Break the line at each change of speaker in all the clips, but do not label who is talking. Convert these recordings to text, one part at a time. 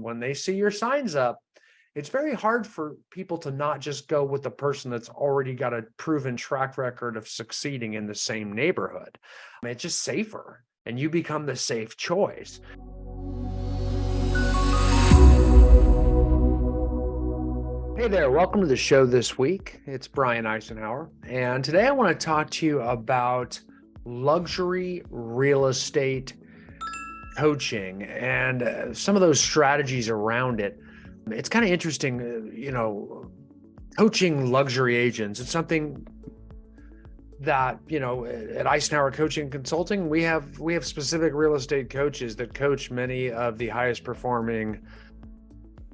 when they see your signs up, it's very hard for people to not just go with the person that's already got a proven track record of succeeding in the same neighborhood. It's just safer, and you become the safe choice. Hey there, welcome to the show this week. It's Brian Icenhower, and today I want to talk to you about luxury real estate coaching and some of those strategies around it. It's kind of interesting, coaching luxury agents. It's something that, at Icenhower Coaching Consulting, we have specific real estate coaches that coach many of the highest performing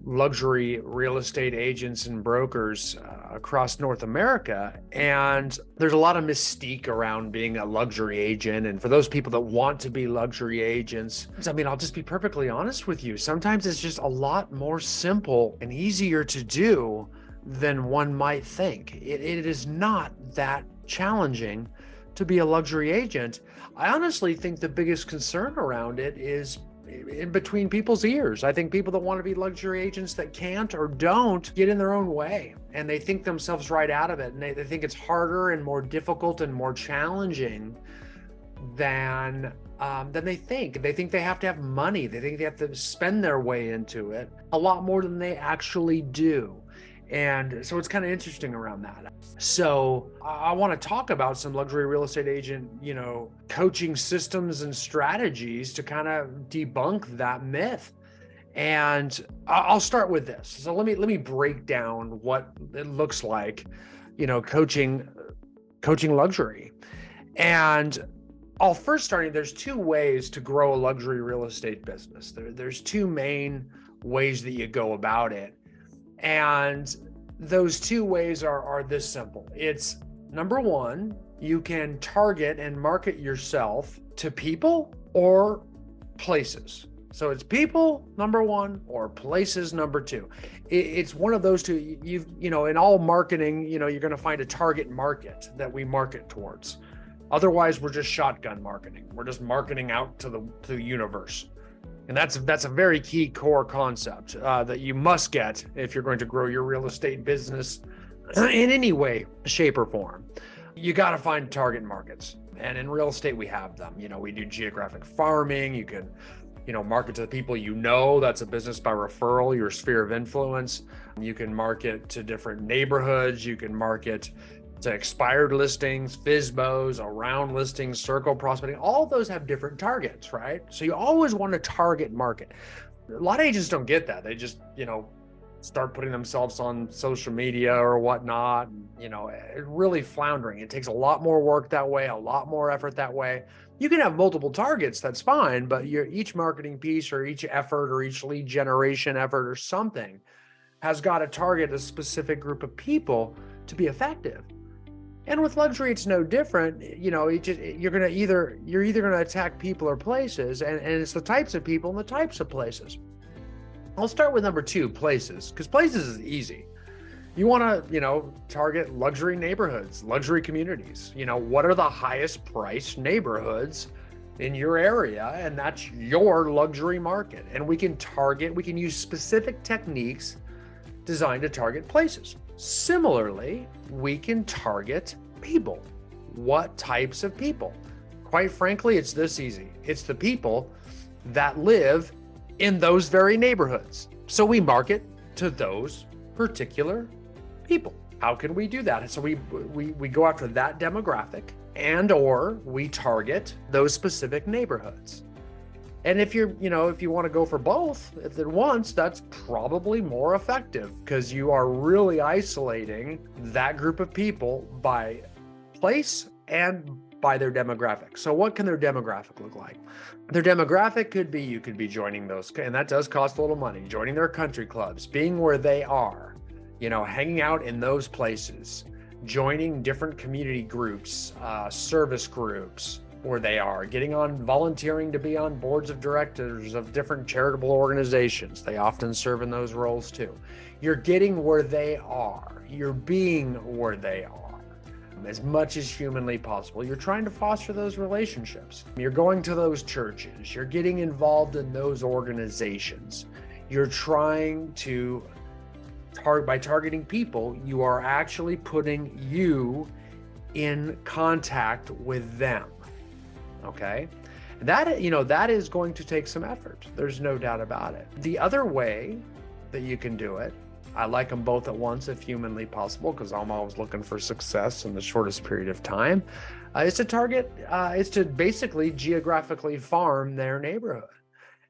luxury real estate agents and brokers across North America. And there's a lot of mystique around being a luxury agent. And for those people that want to be luxury agents, I'll just be perfectly honest with you. Sometimes it's just a lot more simple and easier to do than one might think. It is not that challenging to be a luxury agent. I honestly think the biggest concern around it is in between people's ears. I think people that want to be luxury agents that can't or don't get in their own way, and they think themselves right out of it. And they think it's harder and more difficult and more challenging than they think. They think they have to have money. They think they have to spend their way into it a lot more than they actually do. And so it's kind of interesting around that. So I want to talk about some luxury real estate agent, coaching systems and strategies to kind of debunk that myth. And I'll start with this. So let me break down what it looks like, coaching luxury. And I'll first start, there's two ways to grow a luxury real estate business. There's two main ways that you go about it. And those two ways are this simple. It's number one, you can target and market yourself to people or places. So it's people, number one, or places, number two. It's one of those two. In all marketing, you're going to find a target market that we market towards. Otherwise, we're just shotgun marketing. We're just marketing out to the universe. And that's a very key core concept that you must get if you're going to grow your real estate business in any way, shape, or form. You got to find target markets. And in real estate, we have them. We do geographic farming. You can, market to the people that's a business by referral, your sphere of influence. You can market to different neighborhoods. You can market to expired listings, FSBOs, around listings, circle prospecting. All of those have different targets, right? So you always want to target market. A lot of agents don't get that. They just, start putting themselves on social media or whatnot, really floundering. It takes a lot more work that way, a lot more effort that way. You can have multiple targets, that's fine, but each marketing piece or each effort or each lead generation effort or something has got to target a specific group of people to be effective. And with luxury, it's no different. You're either going to attack people or places, and it's the types of people and the types of places. I'll start with number two, places, because places is easy. You want to, target luxury neighborhoods, luxury communities. What are the highest priced neighborhoods in your area? And that's your luxury market. And we can use specific techniques designed to target places. Similarly, we can target people. What types of people? Quite frankly, it's this easy. It's the people that live in those very neighborhoods. So we market to those particular people. How can we do that? So we go after that demographic or we target those specific neighborhoods. And if you want to go for both at once, that's probably more effective because you are really isolating that group of people by place and by their demographic. So what can their demographic look like? Their demographic could be, you could be joining those, and that does cost a little money, joining their country clubs, being where they are, hanging out in those places, joining different community groups, service groups, where they are, volunteering to be on boards of directors of different charitable organizations. They often serve in those roles too. You're getting where they are. You're being where they are as much as humanly possible. You're trying to foster those relationships. You're going to those churches. You're getting involved in those organizations. You're trying to by targeting people, you are actually putting you in contact with them. Okay. That, that is going to take some effort. There's no doubt about it. The other way that you can do it, I like them both at once if humanly possible, because I'm always looking for success in the shortest period of time, is to basically geographically farm their neighborhood.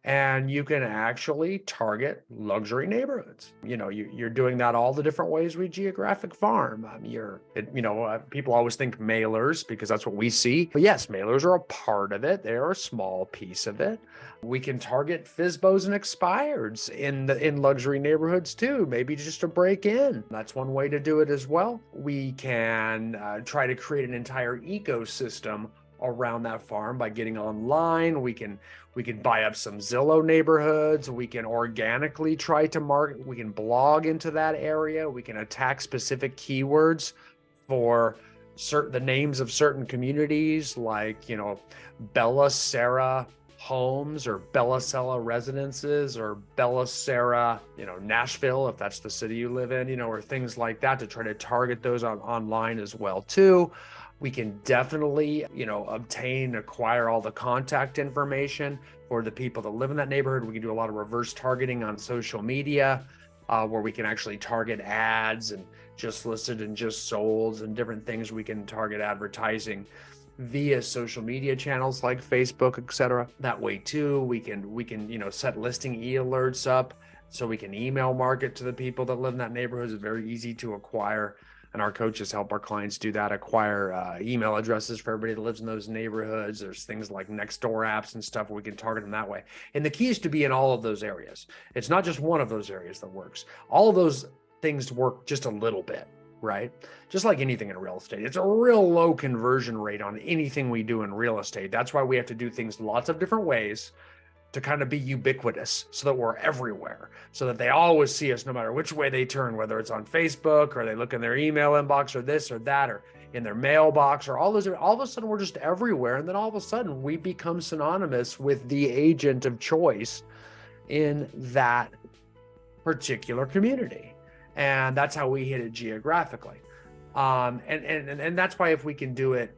And you can actually target luxury neighborhoods. You're doing that all the different ways we geographic farm. People always think mailers because that's what we see. But yes, mailers are a part of it. They're a small piece of it. We can target FSBOs and expireds in luxury neighborhoods too, maybe just to break in. That's one way to do it as well. We can try to create an entire ecosystem around that farm by getting online. We can buy up some Zillow neighborhoods. We can organically try to market. We can blog into that area. We can attack specific keywords for the names of certain communities, like, Bella Sarah Homes or Bella Sella Residences or Bella Sarah, Nashville, if that's the city you live in, or things like that, to try to target those online as well too. We can definitely, acquire all the contact information for the people that live in that neighborhood. We can do a lot of reverse targeting on social media, where we can actually target ads and just listed and just sold and different things. We can target advertising via social media channels like Facebook, etc. That way too, we can set listing e-alerts up so we can email market to the people that live in that neighborhood. It's very easy to acquire. And our coaches help our clients do that, acquire email addresses for everybody that lives in those neighborhoods. There's things like Nextdoor apps and stuff where we can target them that way. And the key is to be in all of those areas. It's not just one of those areas that works. All of those things work just a little bit, right? Just like anything in real estate. It's a real low conversion rate on anything we do in real estate. That's why we have to do things lots of different ways to kind of be ubiquitous, so that we're everywhere, so that they always see us no matter which way they turn, whether it's on Facebook or they look in their email inbox or this or that, or in their mailbox or all of a sudden we're just everywhere. And then all of a sudden we become synonymous with the agent of choice in that particular community. And that's how we hit it geographically. And that's why if we can do it,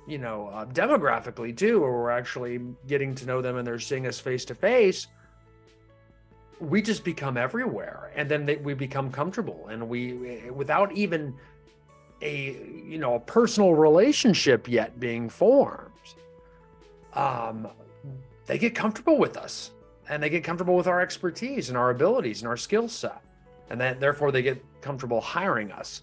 demographically too, where we're actually getting to know them and they're seeing us face to face, we just become everywhere. And then we become comfortable, and we, without even a personal relationship yet being formed, they get comfortable with us, and they get comfortable with our expertise and our abilities and our skill set. And then therefore they get comfortable hiring us.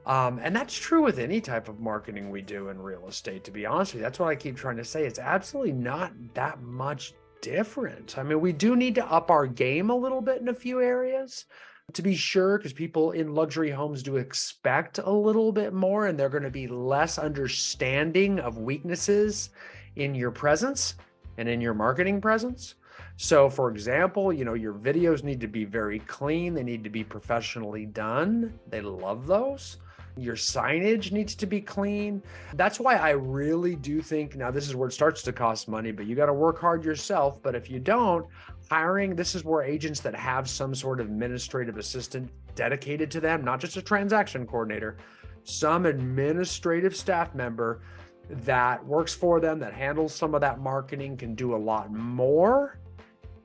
And that's true with any type of marketing we do in real estate, to be honest with you. That's what I keep trying to say. It's absolutely not that much different. I mean, we do need to up our game a little bit in a few areas, to be sure, because people in luxury homes do expect a little bit more, and they're going to be less understanding of weaknesses in your presence and in your marketing presence. So for example, your videos need to be very clean. They need to be professionally done. They love those. Your signage needs to be clean. That's why I really do think, now this is where it starts to cost money, but you got to work hard yourself. But if you don't, this is where agents that have some sort of administrative assistant dedicated to them, not just a transaction coordinator, some administrative staff member that works for them, that handles some of that marketing, can do a lot more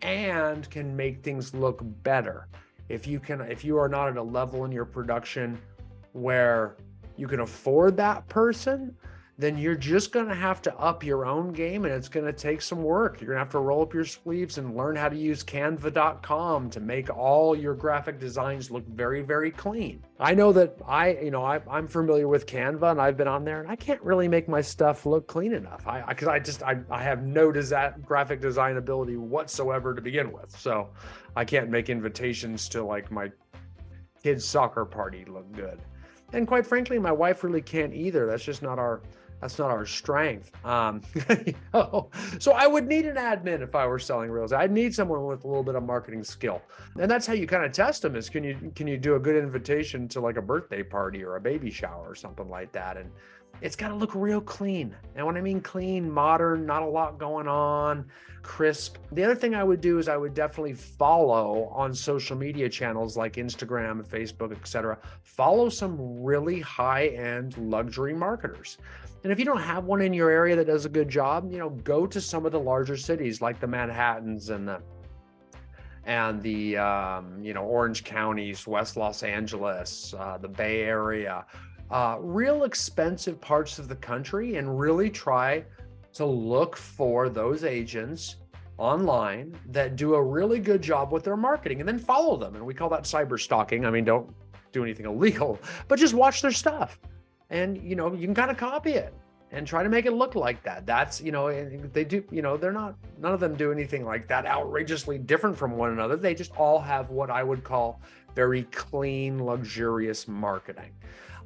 and can make things look better. If you are not at a level in your production where you can afford that person, then you're just going to have to up your own game, and it's going to take some work. You're going to have to roll up your sleeves and learn how to use canva.com to make all your graphic designs look very, very clean. I know that I'm familiar with Canva, and I've been on there, and I can't really make my stuff look clean enough. I have no graphic design ability whatsoever to begin with. So I can't make invitations to like my kid's soccer party look good. And quite frankly, my wife really can't either. That's just not our strength. So I would need an admin if I were selling real estate. I'd need someone with a little bit of marketing skill. And that's how you kind of test them, is can you do a good invitation to like a birthday party or a baby shower or something like that? And it's got to look real clean. And when I mean clean, modern, not a lot going on, crisp. The other thing I would do is I would definitely follow on social media channels like Instagram, Facebook, etc. Follow some really high-end luxury marketers. And if you don't have one in your area that does a good job, go to some of the larger cities like the Manhattans and the Orange counties, West Los Angeles, the Bay Area, real expensive parts of the country, and really try to look for those agents online that do a really good job with their marketing, and then follow them. And we call that cyber stalking. I mean, don't do anything illegal, but just watch their stuff. And, you can kind of copy it and try to make it look like that. That's, they do, none of them do anything like that outrageously different from one another. They just all have what I would call very clean, luxurious marketing.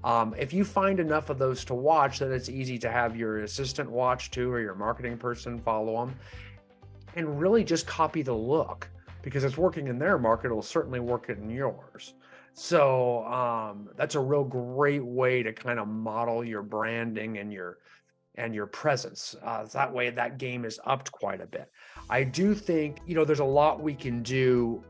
If you find enough of those to watch, then it's easy to have your assistant watch too, or your marketing person follow them, and really just copy the look, because it's working in their market. It'll certainly work in yours. So that's a real great way to kind of model your branding and your presence. That way that game is upped quite a bit. I do think, there's a lot we can do.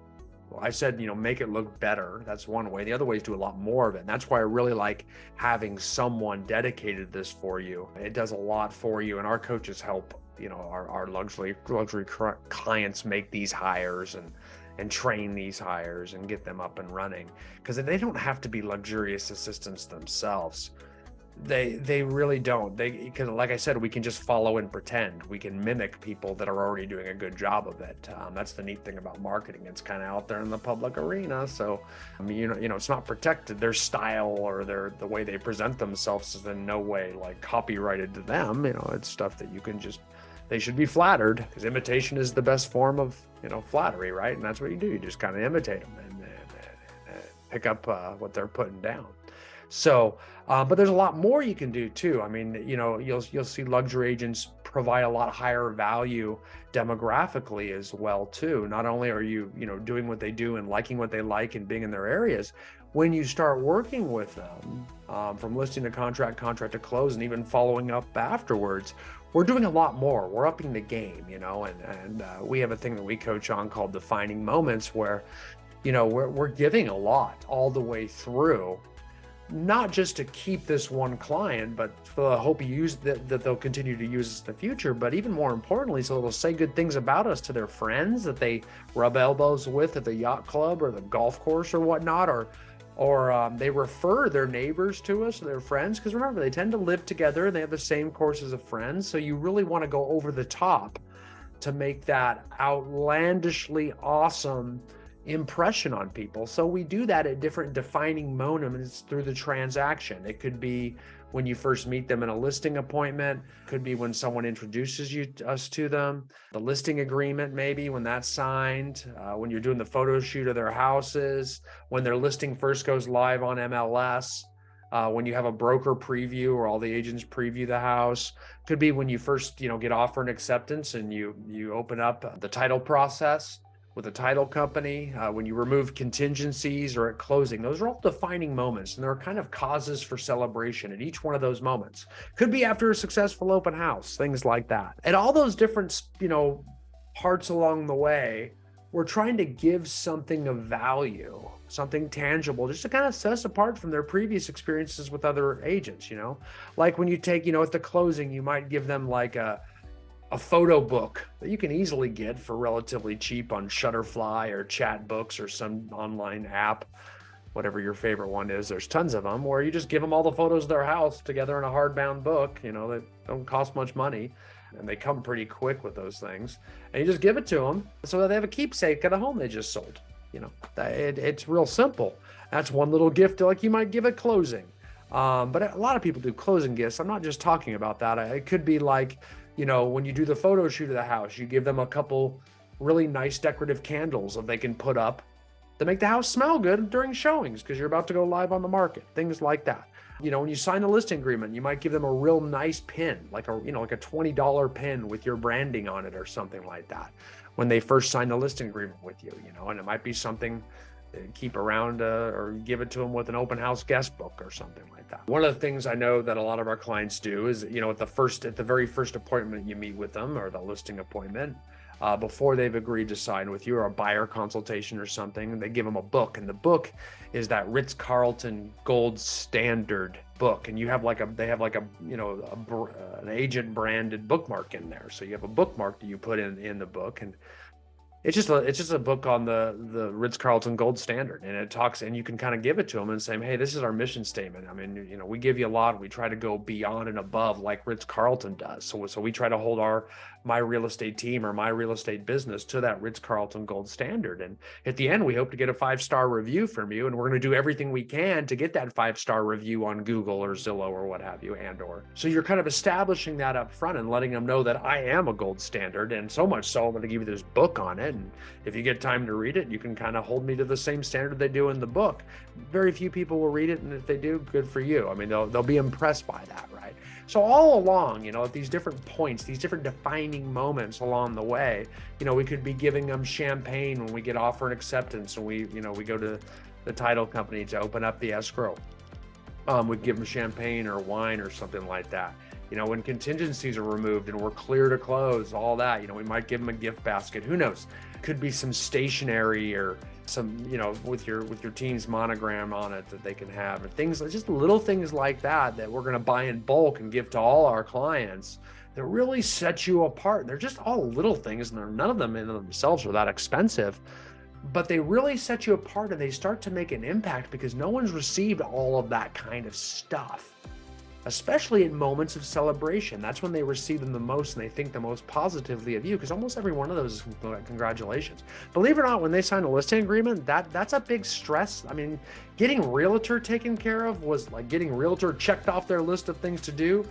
I said, make it look better. That's one way. The other way is do a lot more of it. And that's why I really like having someone dedicated to this for you. It does a lot for you. And our coaches help, our luxury clients make these hires and train these hires and get them up and running, because they don't have to be luxurious assistants themselves. They really don't. Because like I said, we can just follow and pretend. We can mimic people that are already doing a good job of it. That's the neat thing about marketing. It's kind of out there in the public arena. So, I mean, it's not protected. Their style or the way they present themselves is in no way like copyrighted to them. It's stuff that you can they should be flattered, because imitation is the best form of, flattery, right? And that's what you do. You just kind of imitate them and pick up what they're putting down. So, but there's a lot more you can do too. I mean, you'll see luxury agents provide a lot higher value demographically as well too. Not only are you, doing what they do and liking what they like and being in their areas, when you start working with them, from listing to contract to close, and even following up afterwards, we're doing a lot more. We're upping the game, and we have a thing that we coach on called defining moments, where, we're giving a lot all the way through, not just to keep this one client, but for the hope that they'll continue to use us in the future, but even more importantly, so they'll say good things about us to their friends that they rub elbows with at the yacht club or the golf course or whatnot, or they refer their neighbors to us, or their friends, because remember, they tend to live together and they have the same courses of friends. So you really want to go over the top to make that outlandishly awesome impression on people. So we do that at different defining moments through the transaction. It could be when you first meet them in a listing appointment, could be when someone introduces us to them, the listing agreement, maybe when that's signed, when you're doing the photo shoot of their houses, when their listing first goes live on MLS, when you have a broker preview or all the agents preview the house. Could be when you first, get offer and acceptance and you open up the title process with a title company, when you remove contingencies, or at closing. Those are all defining moments, and there are kind of causes for celebration at each one of those moments. Could be after a successful open house, things like that. At all those different, parts along the way, we're trying to give something of value, something tangible, just to kind of set us apart from their previous experiences with other agents, Like when you take, at the closing, you might give them like a photo book that you can easily get for relatively cheap on Shutterfly or Chatbooks or some online app, whatever your favorite one is. There's tons of them, where you just give them all the photos of their house together in a hardbound book, that don't cost much money, and they come pretty quick with those things. And you just give it to them so that they have a keepsake of a home they just sold. It's real simple. That's one little gift like you might give at closing. But a lot of people do closing gifts. I'm not just talking about that. It could be like, when you do the photo shoot of the house, you give them a couple really nice decorative candles that they can put up to make the house smell good during showings, because you're about to go live on the market, things like that. When you sign a listing agreement, you might give them a real nice pin, like a $20 pin with your branding on it or something like that, when they first sign the listing agreement with you, and it might be something keep around or give it to them with an open house guest book or something like that. One of the things I know that a lot of our clients do is, at the very first appointment you meet with them, or the listing appointment, before they've agreed to sign with you, or a buyer consultation or something, they give them a book, and the book is that Ritz-Carlton gold standard book, and they have like an agent branded bookmark in there. So you have a bookmark that you put in the book, and it's just a book on the Ritz-Carlton gold standard, and it talks, and you can kind of give it to them and say, hey, this is our mission statement. I mean, we give you a lot. We try to go beyond and above like Ritz-Carlton does. So we try to hold my real estate team or my real estate business to that Ritz-Carlton gold standard. And at the end, we hope to get a 5-star review from you, and we're going to do everything we can to get that 5-star review on Google or Zillow or what have you, or so you're kind of establishing that up front and letting them know that I am a gold standard, and so much so I'm going to give you this book on it. And if you get time to read it, you can kind of hold me to the same standard they do in the book. Very few people will read it, and if they do, good for you. I mean, they'll be impressed by that, right? So all along, at these different points, these different defining moments along the way, we could be giving them champagne when we get offer and acceptance, and we go to the title company to open up the escrow. We'd give them champagne or wine or something like that. When contingencies are removed and we're clear to close, all that, we might give them a gift basket. Who knows? Could be some stationery or some, with your team's monogram on it that they can have, and things, just little things like that we're going to buy in bulk and give to all our clients that really set you apart. They're just all little things, and none of them in themselves are that expensive, but they really set you apart, and they start to make an impact because no one's received all of that kind of stuff, especially in moments of celebration. That's when they receive them the most, and they think the most positively of you, because almost every one of those is congratulations. Believe it or not, when they sign a listing agreement, that's a big stress. I mean, getting realtor taken care of was like getting realtor checked off their list of things to do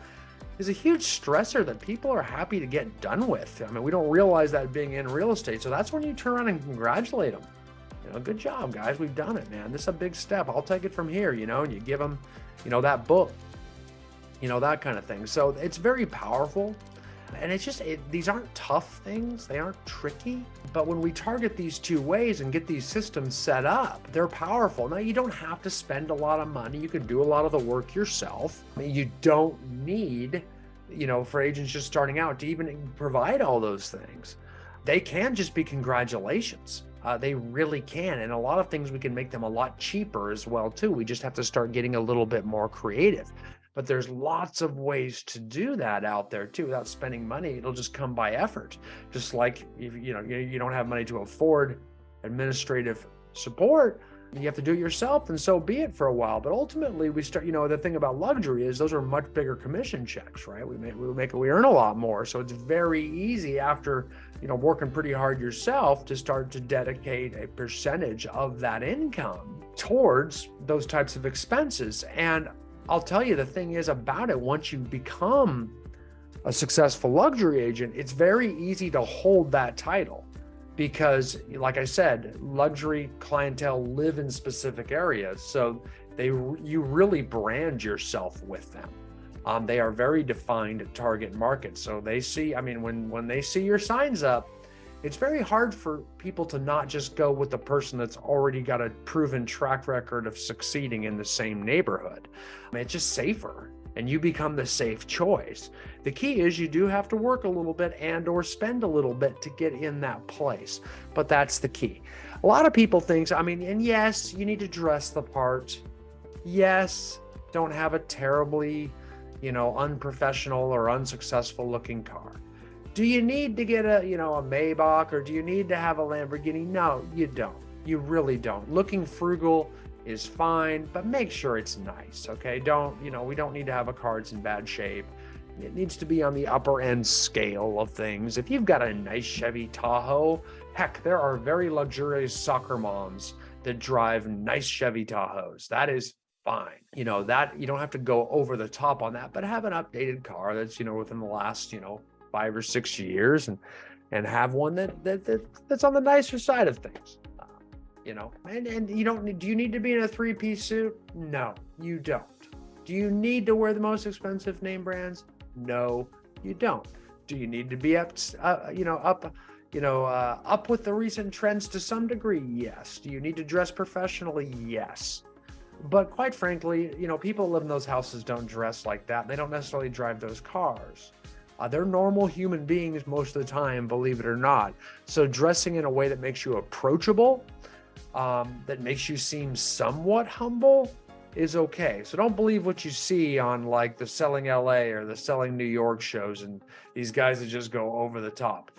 is a huge stressor that people are happy to get done with. I mean, we don't realize that being in real estate. So that's when you turn around and congratulate them. Good job, guys. We've done it, man. This is a big step. I'll take it from here, and you give them, that book, that kind of thing. So it's very powerful. And it's just, these aren't tough things. They aren't tricky. But when we target these two ways and get these systems set up, they're powerful. Now, you don't have to spend a lot of money. You can do a lot of the work yourself. I mean, you don't need, for agents just starting out to even provide all those things. They can just be congratulations. They really can. And a lot of things we can make them a lot cheaper as well, too. We just have to start getting a little bit more creative. But there's lots of ways to do that out there too, without spending money. It'll just come by effort. Just like if you don't have money to afford administrative support, you have to do it yourself, and so be it for a while. But ultimately, we start. The thing about luxury is those are much bigger commission checks, right? We earn a lot more, so it's very easy after working pretty hard yourself to start to dedicate a percentage of that income towards those types of expenses. And I'll tell you, the thing is about it, once you become a successful luxury agent, it's very easy to hold that title because, like I said, luxury clientele live in specific areas. So you really brand yourself with them. They are very defined target markets. So they see, when they see your signs up, it's very hard for people to not just go with the person that's already got a proven track record of succeeding in the same neighborhood. It's just safer, and you become the safe choice. The key is you do have to work a little bit and or spend a little bit to get in that place, but that's the key. A lot of people think, and yes, you need to dress the part. Yes, don't have a terribly, unprofessional or unsuccessful looking car. Do you need to get a Maybach, or do you need to have a Lamborghini? No, you don't. You really don't. Looking frugal is fine, but make sure it's nice, okay? We don't need to have a car that's in bad shape. It needs to be on the upper end scale of things. If you've got a nice Chevy Tahoe, heck, there are very luxurious soccer moms that drive nice Chevy Tahoes. That is fine. That you don't have to go over the top on that, but have an updated car that's, within the last, 5 or 6 years, and have one that's on the nicer side of things. And you don't. Do you need to be in a 3-piece suit? No, you don't. Do you need to wear the most expensive name brands? No, you don't. Do you need to be up up with the recent trends to some degree? Yes. Do you need to dress professionally? Yes. But quite frankly, people who live in those houses don't dress like that. They don't necessarily drive those cars. They're normal human beings most of the time, believe it or not. So dressing in a way that makes you approachable, that makes you seem somewhat humble is okay. So don't believe what you see on like the Selling LA or the Selling New York shows and these guys that just go over the top.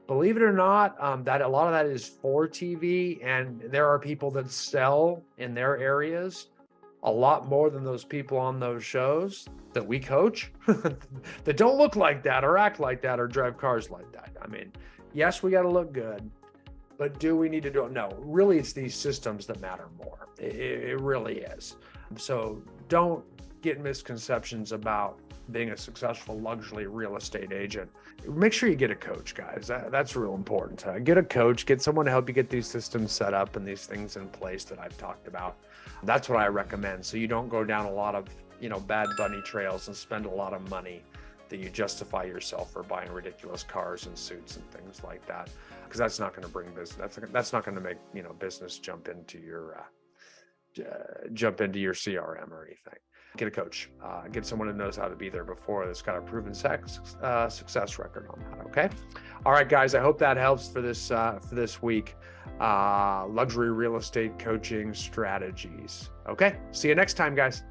Believe it or not, that a lot of that is for TV, and there are people that sell in their areas a lot more than those people on those shows that we coach that don't look like that or act like that or drive cars like that. I mean, yes, we got to look good, but do we need to do it? No, really, it's these systems that matter more. It really is. So don't get misconceptions about being a successful luxury real estate agent. Make sure you get a coach, guys. That's real important. Get a coach, get someone to help you get these systems set up and these things in place that I've talked about. That's what I recommend. So you don't go down a lot of, bad bunny trails and spend a lot of money that you justify yourself for buying ridiculous cars and suits and things like that. Because that's not going to bring business. That's not going to make, business jump into your CRM or anything. Get a coach, get someone who knows how to be there before, that's got a proven success record on that. Okay. All right, guys, I hope that helps for this week. Luxury real estate coaching strategies. Okay. See you next time, guys.